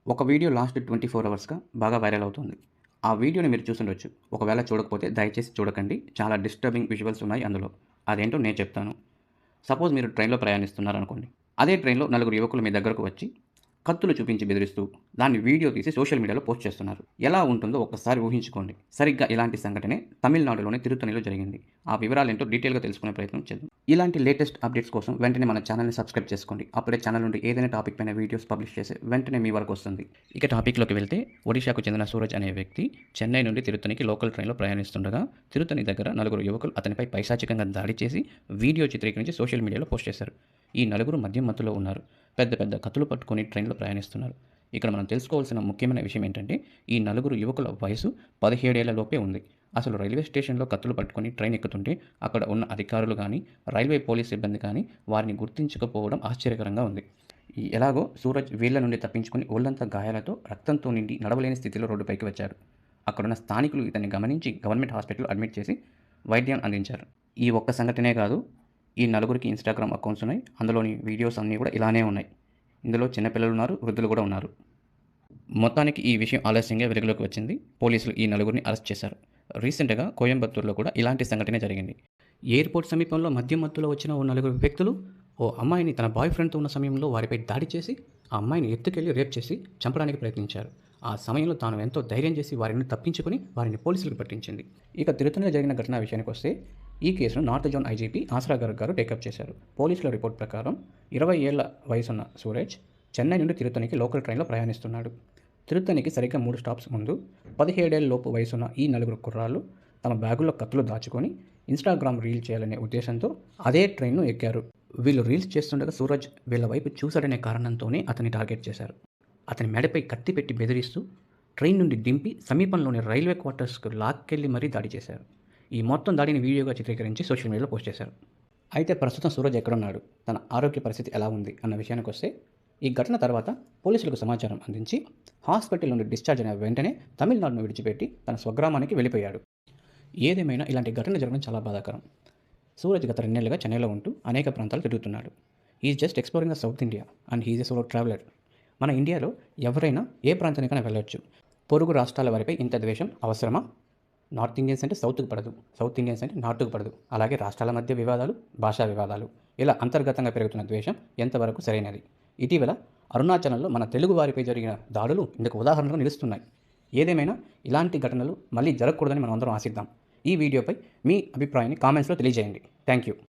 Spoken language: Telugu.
ఒక వీడియో లాస్ట్ 24 అవర్స్‌గా బాగా వైరల్ అవుతుంది. ఆ వీడియోని మీరు చూసుండొచ్చు. ఒకవేళ చూడకపోతే దయచేసి చూడకండి. చాలా డిస్టర్బింగ్ విజువల్స్ ఉన్నాయి అందులో. అదేంటో నేను చెప్తాను. సపోజ్ మీరు ట్రైన్‌లో ప్రయాణిస్తున్నారనుకోండి. అదే ట్రైన్‌లో నలుగురు యువకులు మీ దగ్గరకు వచ్చి కత్తులు చూపించి బెదిరిస్తూ, దాన్ని వీడియో తీసి సోషల్ మీడియాలో పోస్ట్ చేస్తున్నారు. ఎలా ఉంటుందో ఒక్కసారి ఊహించుకోండి. సరిగ్గా ఇలాంటి సంఘటనే తమిళనాడులోని తిరుత్తణిలో జరిగింది. ఆ వివరాలేంటో డీటెయిల్‌గా తెలుసుకునే ప్రయత్నం చేద్దాం. ఇలాంటి లేటెస్ట్ అప్డేట్స్ కోసం వెంటనే మన ఛానెల్‌ని సబ్స్క్రైబ్ చేసుకోండి. అప్పుడే ఛానెల్ నుండి ఏదైనా టాపిక్ పైన వీడియోస్ పబ్లిష్ చేసి వెంటనే మీ వరకు వస్తుంది. ఇక టాపిక్‌లోకి వెళ్తే ఒడిషాకు చెందిన సూరజ్ అనే వ్యక్తి చెన్నై నుండి తిరుత్తణికి లోకల్ ట్రైన్‌లో ప్రయాణిస్తుండగా తిరుత్తణి దగ్గర నలుగురు యువకులు అతనిపై పైశాచికంగా దాడి చేసి వీడియో చిత్రీకరించి సోషల్ మీడియాలో పోస్ట్ చేశారు. ఈ నలుగురు మద్యం మత్తులో ఉన్నారు. పెద్ద పెద్ద కత్తులు పట్టుకొని ట్రైన్‌లో ప్రయాణిస్తున్నారు. ఇక్కడ మనం తెలుసుకోవాల్సిన ముఖ్యమైన విషయం ఏంటంటే ఈ నలుగురు యువకుల వయసు 17 ఏళ్ల లోపే ఉంది. అసలు రైల్వే స్టేషన్‌లో కత్తులు పట్టుకొని ట్రైన్ ఎక్కుతుంటే అక్కడ ఉన్న అధికారులు గానీ, రైల్వే పోలీస్ సిబ్బంది కానీ వారిని గుర్తించకపోవడం ఆశ్చర్యకరంగా ఉంది. ఎలాగో సూరజ్ వీళ్ళ నుండి తప్పించుకొని ఒళ్లంతా గాయాలతో రక్తంతో నిండి నడవలేని స్థితిలో రోడ్డుపైకి వచ్చారు. అక్కడున్న స్థానికులు ఇతన్ని గమనించి గవర్నమెంట్ హాస్పిటల్‌లో అడ్మిట్ చేసి వైద్యం అందించారు. ఈ ఒక్క సంఘటనే కాదు, ఈ నలుగురికి ఇన్‌స్టాగ్రామ్ అకౌంట్స్ ఉన్నాయి. అందులోని వీడియోస్ అన్నీ కూడా ఇలానే ఉన్నాయి. ఇందులో చిన్న పిల్లలున్నారు, వృద్ధులు కూడా ఉన్నారు. మొత్తానికి ఈ విషయం ఆలస్యంగా వెలుగులోకి వచ్చింది. పోలీసులు ఈ నలుగురిని అరెస్ట్ చేశారు. రీసెంట్‌గా కోయంబత్తూర్‌లో కూడా ఇలాంటి సంఘటనే జరిగింది. ఎయిర్‌పోర్ట్ సమీపంలో మద్యం మత్తులో వచ్చిన ఓ నలుగురు వ్యక్తులు ఓ అమ్మాయిని తన బాయ్ ఫ్రెండ్‌తో ఉన్న సమయంలో వారిపై దాడి చేసి, ఆ అమ్మాయిని ఎత్తుకెళ్లి రేప్ చేసి చంపడానికి ప్రయత్నించారు. ఆ సమయంలో తాను ఎంతో ధైర్యం చేసి వారిని తప్పించుకొని వారిని పోలీసులకు పట్టించింది. ఇక తిరుత్తణిలో జరిగిన ఘటన విషయానికొస్తే ఈ కేసును నార్త్ జోన్ ఐజీపీ ఆసరా గర్గ్ గారు టేకప్ చేశారు. పోలీసుల రిపోర్ట్ ప్రకారం 20 ఏళ్ల వయసున్న సూరజ్ చెన్నై నుండి తిరుత్తణికి లోకల్ ట్రైన్‌లో ప్రయాణిస్తున్నాడు. తిరుత్తణికి సరిగ్గా 3 స్టాప్స్ ముందు 17 ఏళ్ల లోపు వయసున్న ఈ నలుగురు కుర్రాళ్ళు తమ బ్యాగుల్లో కత్తులు దాచుకొని ఇన్‌స్టాగ్రామ్ రీల్ చేయాలనే ఉద్దేశంతో అదే ట్రైన్‌ను ఎక్కారు. వీళ్ళు రీల్స్ చేస్తుండగా సూరజ్ వీళ్ళ వైపు చూశాడనే కారణంతోనే అతన్ని టార్గెట్ చేశారు. అతని మెడపై కత్తి పెట్టి బెదిరిస్తూ ట్రైన్ నుండి దింపి సమీపంలోని రైల్వే క్వార్టర్స్‌కు లాక్కెళ్లి మరీ దాడి చేశారు. ఈ మొత్తం దాడిని వీడియోగా చిత్రీకరించి సోషల్ మీడియాలో పోస్ట్ చేశారు. అయితే ప్రస్తుతం సూరజ్ ఎక్కడున్నాడు, తన ఆరోగ్య పరిస్థితి ఎలా ఉంది అన్న విషయానికొస్తే ఈ ఘటన తర్వాత పోలీసులకు సమాచారం అందించి హాస్పిటల్ నుండి డిశ్చార్జ్ అయిన వెంటనే తమిళనాడును విడిచిపెట్టి తన స్వగ్రామానికి వెళ్ళిపోయాడు. ఏదేమైనా ఇలాంటి ఘటన జరగడం చాలా బాధాకరం. సూరజ్ గత 2 నెలలుగా చెన్నైలో ఉంటూ అనేక ప్రాంతాలు తిరుగుతున్నాడు. Is just exploring the south India and he is a solo traveller. మన ఇండియాలో ఎవరైనా ఏ ప్రాంతానికైనా వెళ్ళొచ్చు. పొరుగు రాష్ట్రాల వారిపై ఇంత ద్వేషం అవసరమా? నార్త్ ఇండియన్స్ అంటే సౌత్‌కి పడదు, సౌత్ ఇండియన్స్ అంటే నార్త్‌కి పడదు. అలాగే రాష్ట్రాల మధ్య వివాదాలు, భాషా వివాదాలు, ఇలా అంతర్గతంగా పెరుగుతున్న ద్వేషం ఎంతవరకు సరైనది? ఇటీవల అరుణాచలంలో మన తెలుగు వారిపై జరిగిన దాడులు ఇందుకు ఉదాహరణగా నిలుస్తున్నాయి. ఏదేమైనా ఇలాంటి ఘటనలు మళ్ళీ జరగకూడదని మనం అందరం ఆశిద్దాం. ఈ వీడియోపై మీ అభిప్రాయాన్ని కామెంట్స్‌లో తెలియజేయండి. Thank you.